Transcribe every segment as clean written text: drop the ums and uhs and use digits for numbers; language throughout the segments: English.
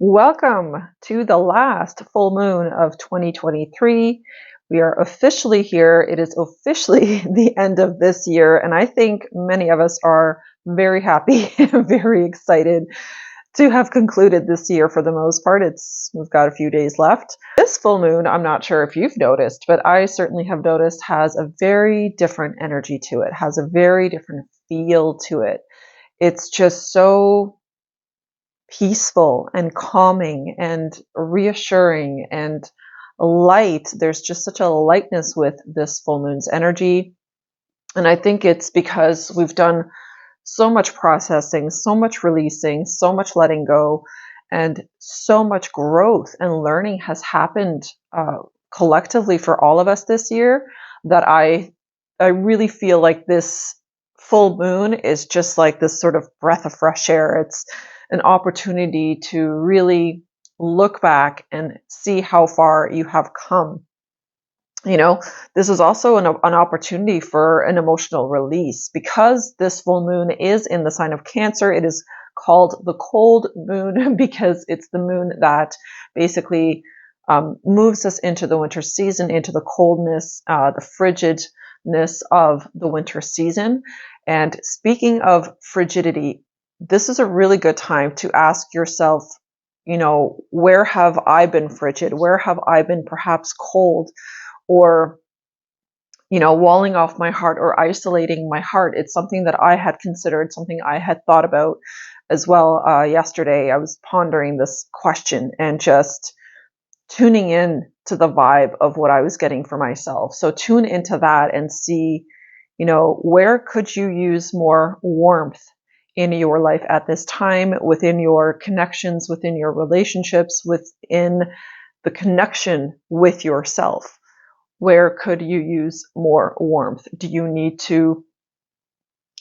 Welcome to the last full moon of 2023. We are officially here. It is officially the end of this year, and I think many of us are very happy and very excited to have concluded this year for the most part. We've got a few days left. This full moon, I'm not sure if you've noticed, but I certainly have noticed, has a very different energy to it, has a very different feel to it. It's just so peaceful and calming and reassuring and light. There's just such a lightness with this full moon's energy. And I think it's because we've done so much processing, so much releasing, so much letting go, and so much growth and learning has happened collectively for all of us this year that I really feel like this full moon is just like this sort of breath of fresh air. It's an opportunity to really look back and see how far you have come. You know, this is also an opportunity for an emotional release because this full moon is in the sign of Cancer. It is called the cold moon because it's the moon that basically moves us into the winter season, into the coldness, the frigidness of the winter season. And speaking of frigidity, this is a really good time to ask yourself, where have I been frigid? Where have I been perhaps cold? Or, walling off my heart or isolating my heart. It's something that I had considered, something I had thought about as well. Yesterday, I was pondering this question and just tuning in to the vibe of what I was getting for myself. So tune into that and see, where could you use more warmth in your life at this time, within your connections, within your relationships, within the connection with yourself. Where could you use more warmth? Do you need to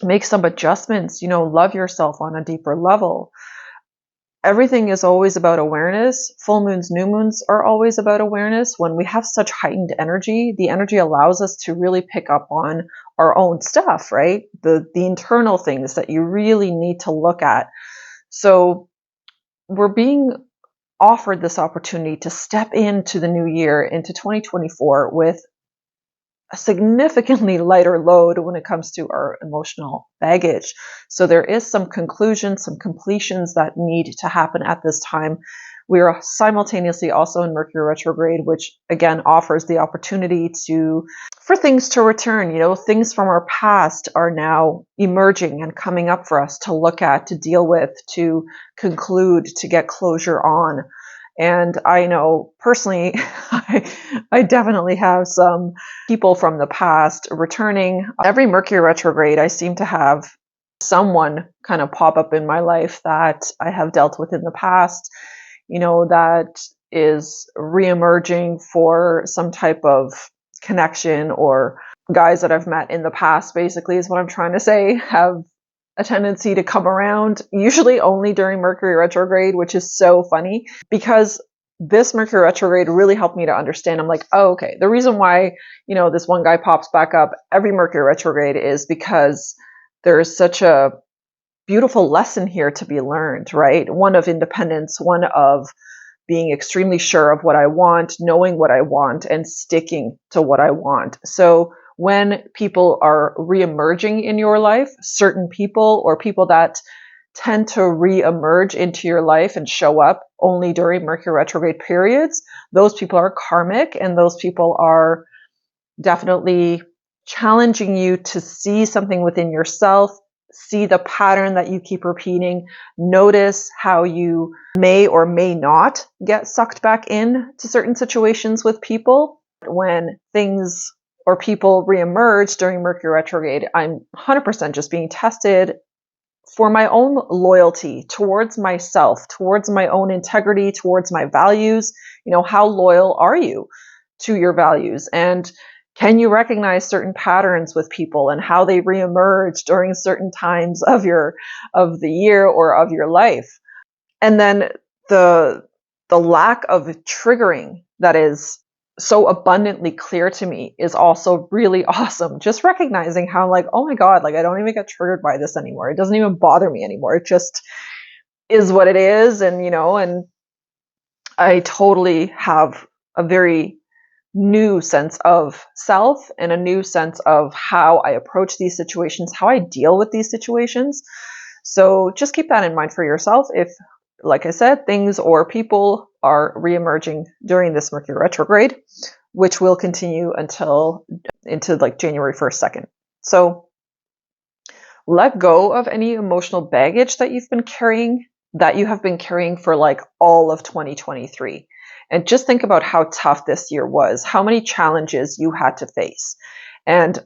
make some adjustments? Love yourself on a deeper level. Everything is always about awareness. Full moons, new moons are always about awareness. When we have such heightened energy, the energy allows us to really pick up on our own stuff, right? The internal things that you really need to look at. So we're being offered this opportunity to step into the new year, into 2024, with a significantly lighter load when it comes to our emotional baggage. So there is some conclusions, some completions that need to happen at this time. We are simultaneously also in Mercury retrograde, which again offers the opportunity for things to return. Things from our past are now emerging and coming up for us to look at, to deal with, to conclude, to get closure on. And I know personally, I definitely have some people from the past returning. Every Mercury retrograde, I seem to have someone kind of pop up in my life that I have dealt with in the past, that is reemerging for some type of connection, or guys that I've met in the past, basically, is what I'm trying to say, have a tendency to come around, usually only during Mercury retrograde, which is so funny because this Mercury retrograde really helped me to understand. I'm like, oh, okay. The reason why, this one guy pops back up every Mercury retrograde is because there's such a beautiful lesson here to be learned, right? One of independence, one of being extremely sure of what I want, knowing what I want, and sticking to what I want. So when people are reemerging in your life, certain people or people that tend to reemerge into your life and show up only during Mercury retrograde periods, those people are karmic, and those people are definitely challenging you to see something within yourself, see the pattern that you keep repeating, notice how you may or may not get sucked back in to certain situations with people. When things or people reemerge during Mercury retrograde, I'm 100% just being tested for my own loyalty towards myself, towards my own integrity, towards my values. How loyal are you to your values? And can you recognize certain patterns with people and how they reemerge during certain times of the year or of your life? And then the lack of triggering that is so abundantly clear to me is also really awesome. Just recognizing how oh my God, I don't even get triggered by this anymore. It doesn't even bother me anymore. It just is what it is. And, and I totally have a very new sense of self and a new sense of how I approach these situations, how I deal with these situations. So just keep that in mind for yourself. If, like I said, things or people are reemerging during this Mercury retrograde, which will continue until into like January 1st, 2nd. So let go of any emotional baggage that you have been carrying for like all of 2023. And just think about how tough this year was, how many challenges you had to face. And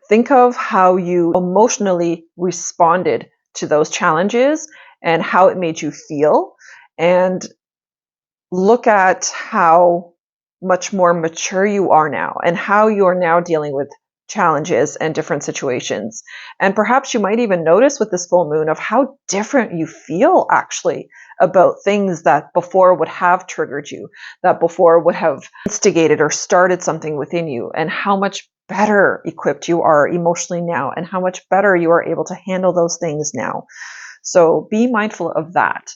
think of how you emotionally responded to those challenges and how it made you feel. And look at how much more mature you are now and how you are now dealing with challenges and different situations. And perhaps you might even notice with this full moon of how different you feel actually about things that before would have triggered you, that before would have instigated or started something within you, and how much better equipped you are emotionally now and how much better you are able to handle those things now. So be mindful of that.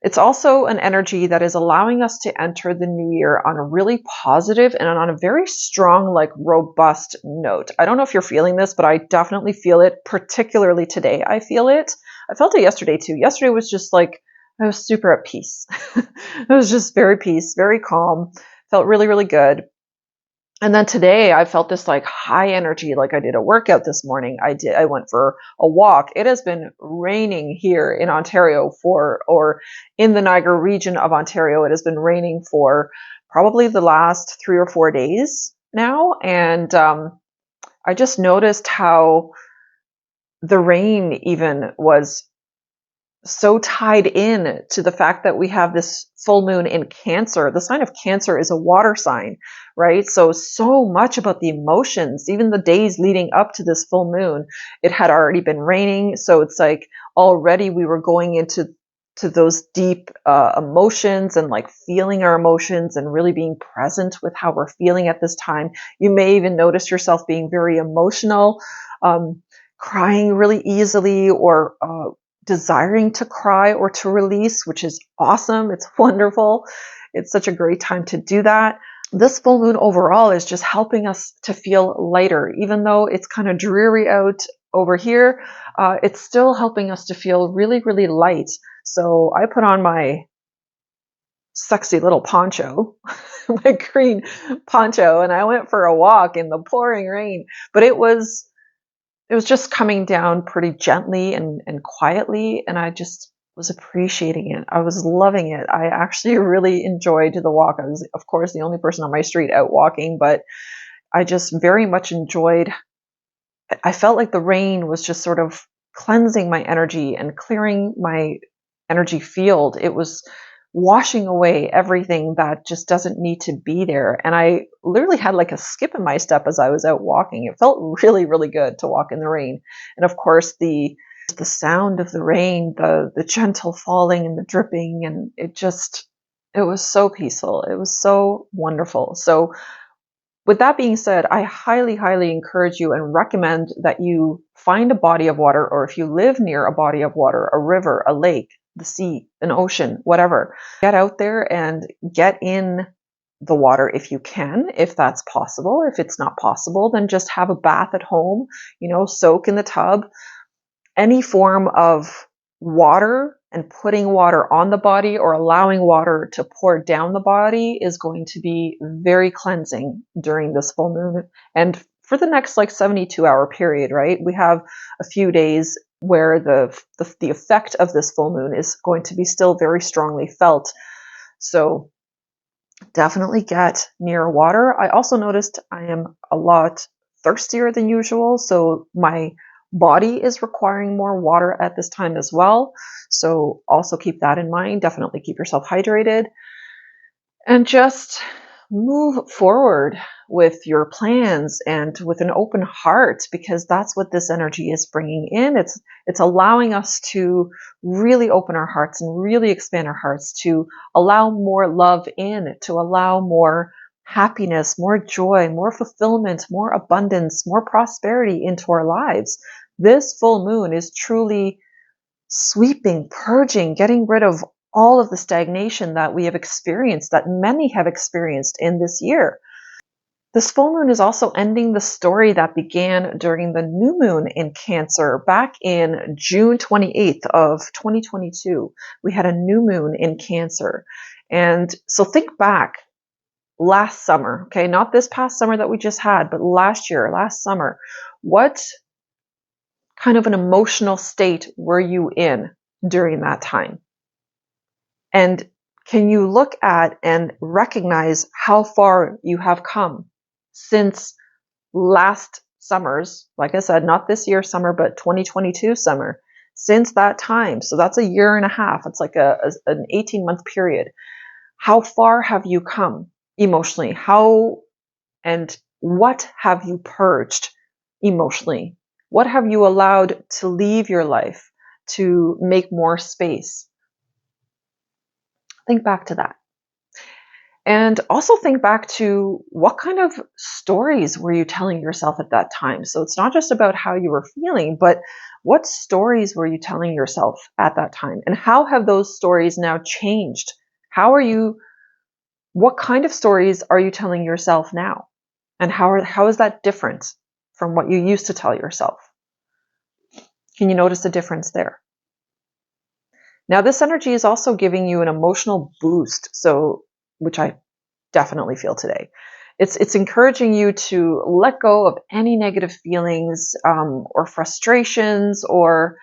It's also an energy that is allowing us to enter the new year on a really positive and on a very strong, like robust note. I don't know if you're feeling this, but I definitely feel it, particularly today. I feel it. I felt it yesterday too. Yesterday was just like, I was super at peace. It was just very peace, very calm, felt really, really good. And then today I felt this like high energy, like I did a workout this morning. I went for a walk. It has been raining here in Ontario or in the Niagara region of Ontario. It has been raining for probably the last 3 or 4 days now. And I just noticed how the rain even was so tied in to the fact that we have this full moon in Cancer. The sign of Cancer is a water sign, right? So much about the emotions, even the days leading up to this full moon, it had already been raining. So it's like already we were going into those deep emotions and like feeling our emotions and really being present with how we're feeling at this time. You may even notice yourself being very emotional, crying really easily, or desiring to cry or to release, which is awesome. It's wonderful. It's such a great time to do that. This full moon overall is just helping us to feel lighter. Even though it's kind of dreary out over here, it's still helping us to feel really, really light. So I put on my sexy little poncho, my green poncho, and I went for a walk in the pouring rain. But it was just coming down pretty gently and quietly, and I just was appreciating it. I was loving it. I actually really enjoyed the walk. I was, of course, the only person on my street out walking, but I just very much enjoyed. I felt like the rain was just sort of cleansing my energy and clearing my energy field. It was washing away everything that just doesn't need to be there. And I literally had like a skip in my step as I was out walking. It felt really, really good to walk in the rain. And of course, the sound of the rain, the gentle falling and the dripping, and it was so peaceful. It was so wonderful. So with that being said, I highly, highly encourage you and recommend that you find a body of water, or if you live near a body of water, a river, a lake, the sea, an ocean, whatever, get out there and get in the water if you can, if that's possible. If it's not possible, then just have a bath at home, soak in the tub. Any form of water and putting water on the body or allowing water to pour down the body is going to be very cleansing during this full moon. And for the next like 72-hour period, right? We have a few days where the effect of this full moon is going to be still very strongly felt. So definitely get near water. I also noticed I am a lot thirstier than usual, so my body is requiring more water at this time as well. So also keep that in mind. Definitely keep yourself hydrated and just move forward with your plans and with an open heart, because that's what this energy is bringing in. It's allowing us to really open our hearts and really expand our hearts, to allow more love in, to allow more happiness, more joy, more fulfillment, more abundance, more prosperity into our lives. This full moon is truly sweeping, purging, getting rid of all of the stagnation that we have experienced, that many have experienced in this year. This full moon is also ending the story that began during the new moon in Cancer back in June 28th of 2022. We had a new moon in Cancer. And so think back last summer, okay, not this past summer that we just had, but last year, last summer. What kind of an emotional state were you in during that time? And can you look at and recognize how far you have come since last summer's, like I said, not this year summer, but 2022 summer, since that time? So that's a year and a half. It's like an 18-month period. How far have you come emotionally? How and what have you purged emotionally? What have you allowed to leave your life to make more space? Think back to that. And also think back to what kind of stories were you telling yourself at that time? So it's not just about how you were feeling, but what stories were you telling yourself at that time? And how have those stories now changed? What kind of stories are you telling yourself now? And how is that different from what you used to tell yourself? Can you notice a difference there? Now, this energy is also giving you an emotional boost, which I definitely feel today. It's encouraging you to let go of any negative feelings or frustrations or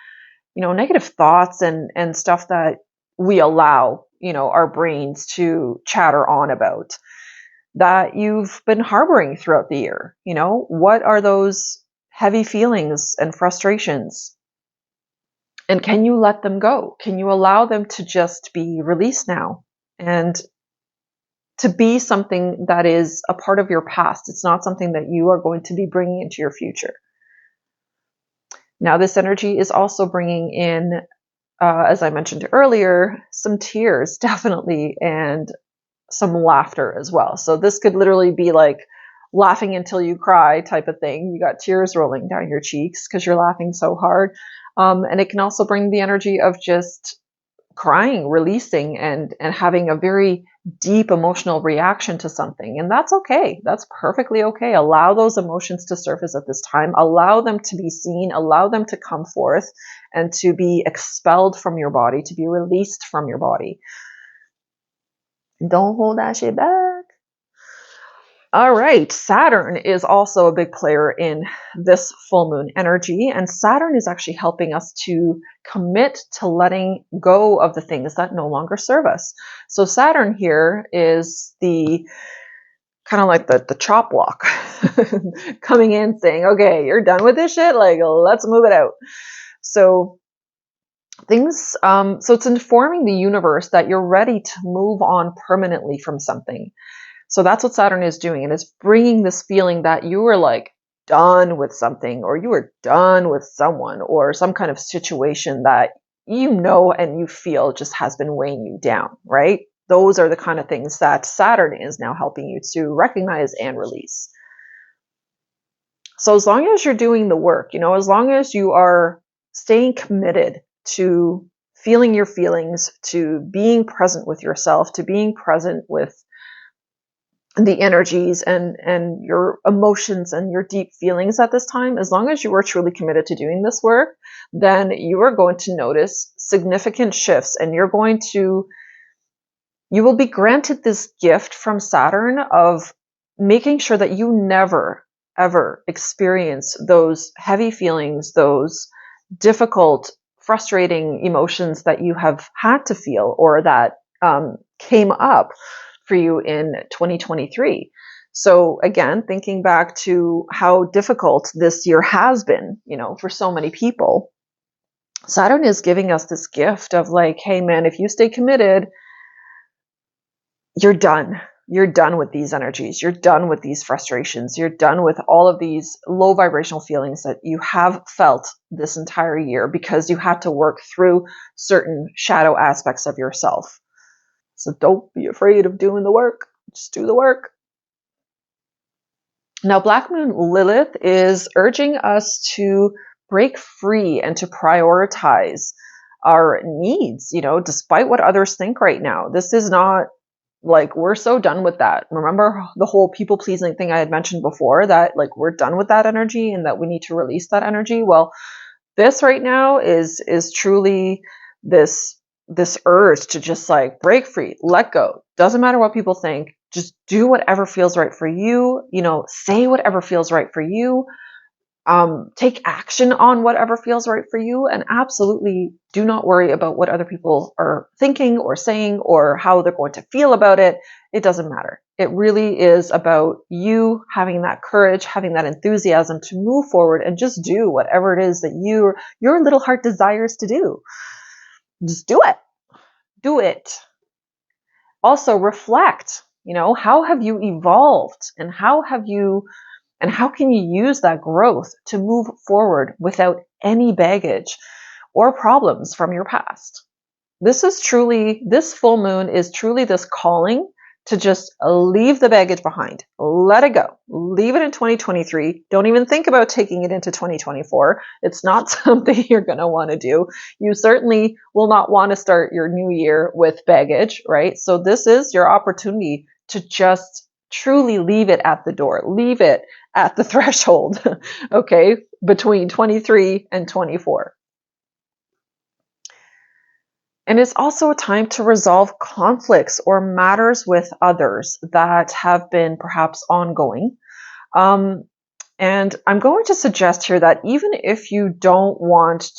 negative thoughts and stuff that we allow our brains to chatter on about that you've been harboring throughout the year. What are those heavy feelings and frustrations? And can you let them go? Can you allow them to just be released now and to be something that is a part of your past? It's not something that you are going to be bringing into your future. Now, this energy is also bringing in, as I mentioned earlier, some tears, definitely, and some laughter as well. So this could literally be like laughing until you cry type of thing. You got tears rolling down your cheeks because you're laughing so hard. And it can also bring the energy of just crying, releasing, and having a very deep emotional reaction to something. And that's okay. That's perfectly okay. Allow those emotions to surface at this time. Allow them to be seen. Allow them to come forth and to be expelled from your body, to be released from your body. Don't hold that shit back. All right, Saturn is also a big player in this full moon energy, and Saturn is actually helping us to commit to letting go of the things that no longer serve us. So Saturn here is the kind of like the chop block coming in saying, okay, you're done with this shit, like let's move it out. So so it's informing the universe that you're ready to move on permanently from something. So that's what Saturn is doing. And it's bringing this feeling that you were like done with something, or you were done with someone, or some kind of situation that and you feel just has been weighing you down, right? Those are the kind of things that Saturn is now helping you to recognize and release. So as long as you're doing the work, as long as you are staying committed to feeling your feelings, to being present with yourself, to being present with the energies and your emotions and your deep feelings at this time, as long as you are truly committed to doing this work, then you are going to notice significant shifts, and you will be granted this gift from Saturn of making sure that you never, ever experience those heavy feelings, those difficult, frustrating emotions that you have had to feel or that came up for you in 2023. So again, thinking back to how difficult this year has been, for so many people, Saturn is giving us this gift of like, hey man, if you stay committed, you're done. You're done with these energies. You're done with these frustrations. You're done with all of these low vibrational feelings that you have felt this entire year because you had to work through certain shadow aspects of yourself. So don't be afraid of doing the work. Just do the work. Now, Black Moon Lilith is urging us to break free and to prioritize our needs, despite what others think right now. This is not like, we're so done with that. Remember the whole people pleasing thing I had mentioned before, that like we're done with that energy and that we need to release that energy? Well, this right now is truly this urge to just like break free, let go. Doesn't matter what people think. Just do whatever feels right for you. Say whatever feels right for you. Take action on whatever feels right for you, and absolutely do not worry about what other people are thinking or saying or how they're going to feel about it. It doesn't matter. It really is about you having that courage, having that enthusiasm to move forward and just do whatever it is that your little heart desires to do. Just do it. Do it. Also reflect, how have you evolved, and how can you use that growth to move forward without any baggage or problems from your past? This full moon is truly this calling to just leave the baggage behind. Let it go. Leave it in 2023. Don't even think about taking it into 2024. It's not something you're going to want to do. You certainly will not want to start your new year with baggage, right? So this is your opportunity to just truly leave it at the door. Leave it at the threshold, okay, between 23 and 24. And it's also a time to resolve conflicts or matters with others that have been perhaps ongoing. And I'm going to suggest here that even if you don't want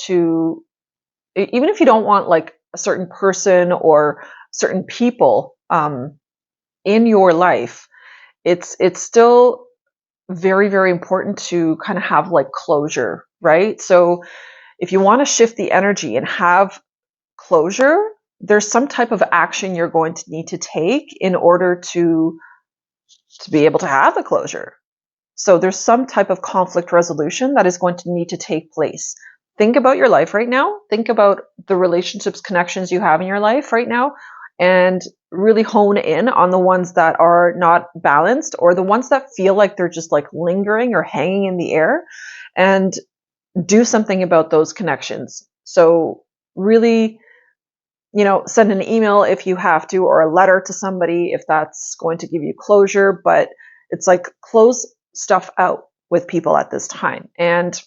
like a certain person or certain people in your life, it's still very, very important to kind of have like closure, right? So if you want to shift the energy and have closure, there's some type of action you're going to need to take in order to be able to have the closure. So there's some type of conflict resolution that is going to need to take place. Think about your life right now. Think about the relationships, connections you have in your life right now, and really hone in on the ones that are not balanced, or the ones that feel like they're just like lingering or hanging in the air, and do something about those connections. So really, send an email if you have to, or a letter to somebody if that's going to give you closure. But it's like, close stuff out with people at this time and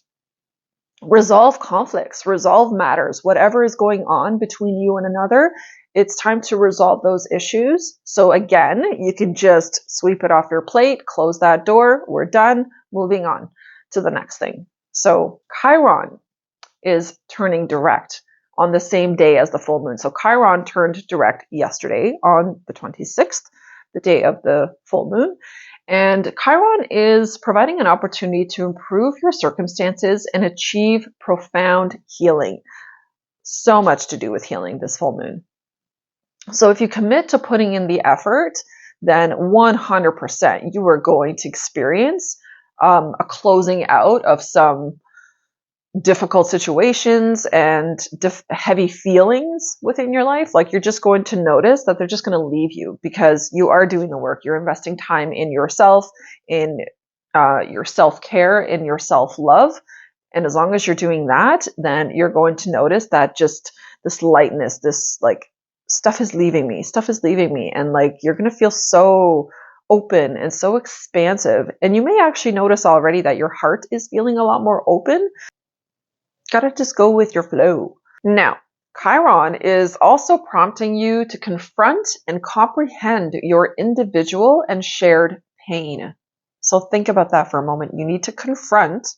resolve conflicts, resolve matters, whatever is going on between you and another. It's time to resolve those issues. So again, you can just sweep it off your plate, close that door, we're done, moving on to the next thing. So Chiron is turning direct on the same day as the full moon. So Chiron turned direct yesterday on the 26th, the day of the full moon. And Chiron is providing an opportunity to improve your circumstances and achieve profound healing. So much to do with healing this full moon. So if you commit to putting in the effort, then 100% you are going to experience a closing out of some difficult situations and heavy feelings within your life. Like, you're just going to notice that they're just going to leave you because you are doing the work. You're investing time in yourself, in your self-care, in your self-love. And as long as you're doing that, then you're going to notice that just this lightness, this like, stuff is leaving me. And like, you're going to feel so open and so expansive. And you may actually notice already that your heart is feeling a lot more open. Gotta just go with your flow. Now, Chiron is also prompting you to confront and comprehend your individual and shared pain. So think about that for a moment. You need to confront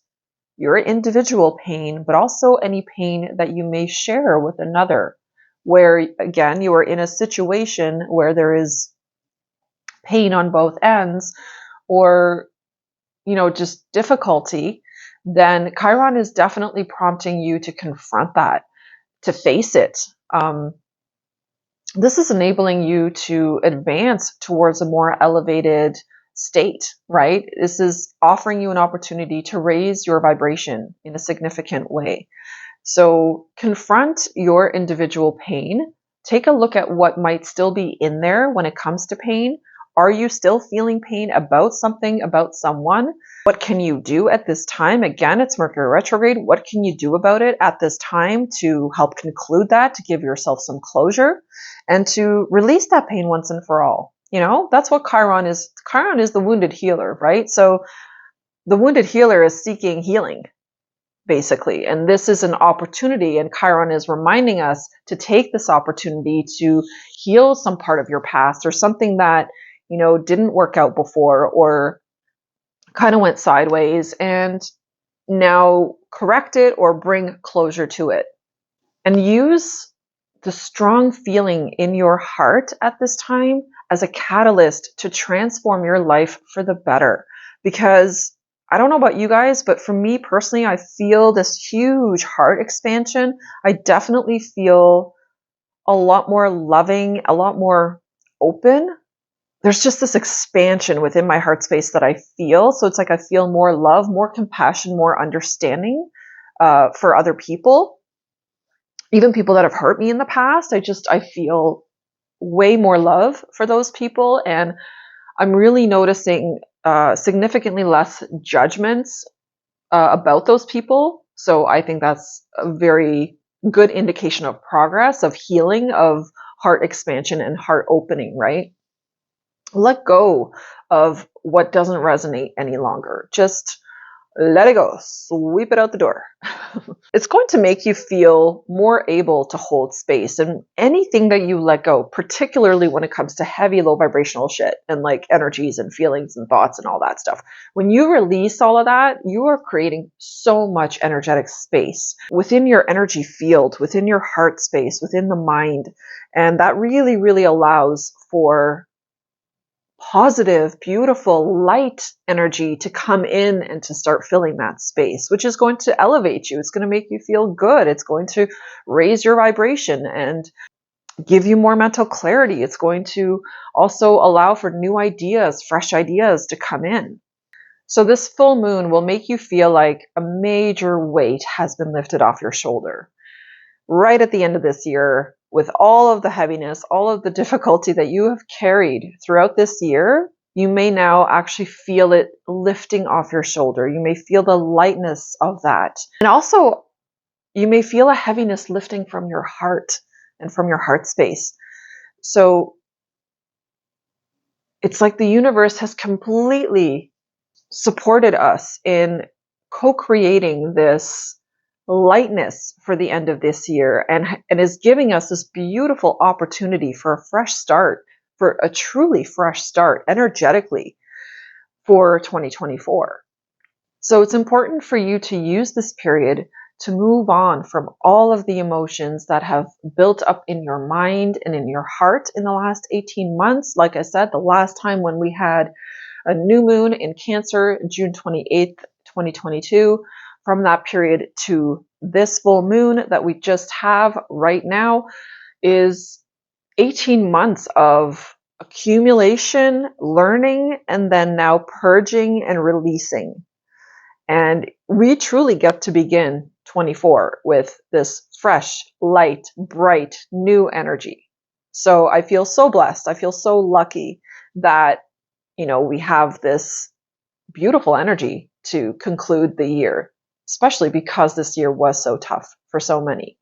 your individual pain, but also any pain that you may share with another, where again, you are in a situation where there is pain on both ends, or, just difficulty. Then Chiron is definitely prompting you to confront that, to face it. This is enabling you to advance towards a more elevated state, right? This is offering you an opportunity to raise your vibration in a significant way. So confront your individual pain. Take a look at what might still be in there when it comes to pain. Are you still feeling pain about something, about someone? What can you do at this time? Again, it's Mercury retrograde. What can you do about it at this time to help conclude that, to give yourself some closure, and to release that pain once and for all? You know, that's what Chiron is. Chiron is the wounded healer, right? So the wounded healer is seeking healing, basically. And this is an opportunity, and Chiron is reminding us to take this opportunity to heal some part of your past or something that, you know, didn't work out before or kind of went sideways, and now correct it or bring closure to it. And use the strong feeling in your heart at this time as a catalyst to transform your life for the better. Because I don't know about you guys, but for me personally, I feel this huge heart expansion. I definitely feel a lot more loving, a lot more open. There's just this expansion within my heart space that I feel. So it's like I feel more love, more compassion, more understanding for other people, even people that have hurt me in the past. I feel way more love for those people, and I'm really noticing significantly less judgments about those people. So I think that's a very good indication of progress, of healing, of heart expansion and heart opening, right? Let go of what doesn't resonate any longer. Just let it go. Sweep it out the door. It's going to make you feel more able to hold space, and anything that you let go, particularly when it comes to heavy, low vibrational shit and like energies and feelings and thoughts and all that stuff. When you release all of that, you are creating so much energetic space within your energy field, within your heart space, within the mind. And that really, really allows for positive, beautiful, light energy to come in and to start filling that space, which is going to elevate you. It's going to make you feel good. It's going to raise your vibration and give you more mental clarity. It's going to also allow for new ideas, fresh ideas to come in. So this full moon will make you feel like a major weight has been lifted off your shoulder. Right at the end of this year, with all of the heaviness, all of the difficulty that you have carried throughout this year, you may now actually feel it lifting off your shoulder. You may feel the lightness of that. And also, you may feel a heaviness lifting from your heart and from your heart space. So it's like the universe has completely supported us in co-creating this lightness for the end of this year, and is giving us this beautiful opportunity for a fresh start, for a truly fresh start energetically for 2024. So it's important for you to use this period to move on from all of the emotions that have built up in your mind and in your heart in the last 18 months. Like I said, the last time when we had a new moon in Cancer, June 28th, 2022, from that period to this full moon that we just have right now is 18 months of accumulation, learning, and then now purging and releasing. And we truly get to begin 24 with this fresh, light, bright, new energy. So I feel so blessed. I feel so lucky that, you know, we have this beautiful energy to conclude the year, especially because this year was so tough for so many.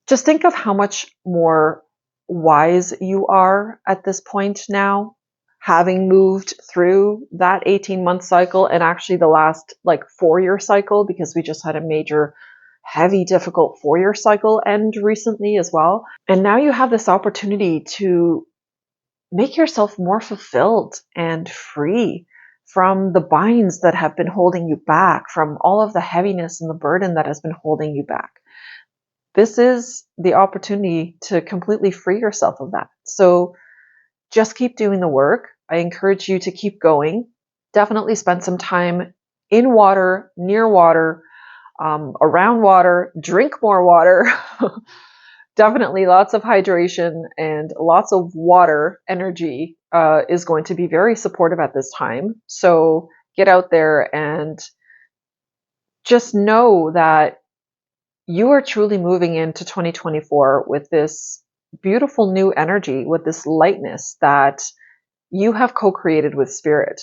Just think of how much more wise you are at this point now, having moved through that 18-month cycle and actually the last 4-year cycle, because we just had a major, heavy, difficult 4-year cycle end recently as well. And now you have this opportunity to make yourself more fulfilled and free from the binds that have been holding you back, from all of the heaviness and the burden that has been holding you back. This is the opportunity to completely free yourself of that. So just keep doing the work. I encourage you to keep going. Definitely spend some time in water, near water, around water, drink more water. Definitely lots of hydration and lots of water energy is going to be very supportive at this time. So get out there and just know that you are truly moving into 2024 with this beautiful new energy, with this lightness that you have co-created with spirit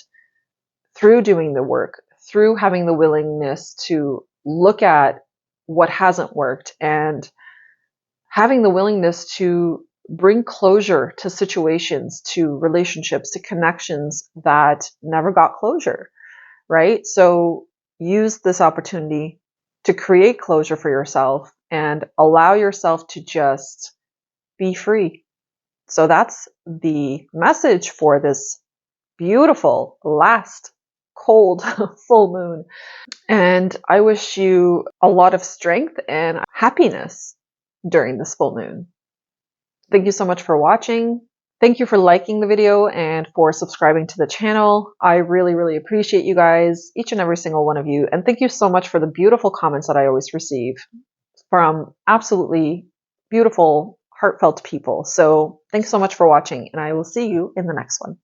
through doing the work, through having the willingness to look at what hasn't worked and having the willingness to bring closure to situations, to relationships, to connections that never got closure, right? So use this opportunity to create closure for yourself and allow yourself to just be free. So that's the message for this beautiful last cold full moon. And I wish you a lot of strength and happiness during this full moon. Thank you so much for watching. Thank you for liking the video and for subscribing to the channel. I really, really appreciate you guys, each and every single one of you. And thank you so much for the beautiful comments that I always receive from absolutely beautiful, heartfelt people. So thanks so much for watching, and I will see you in the next one.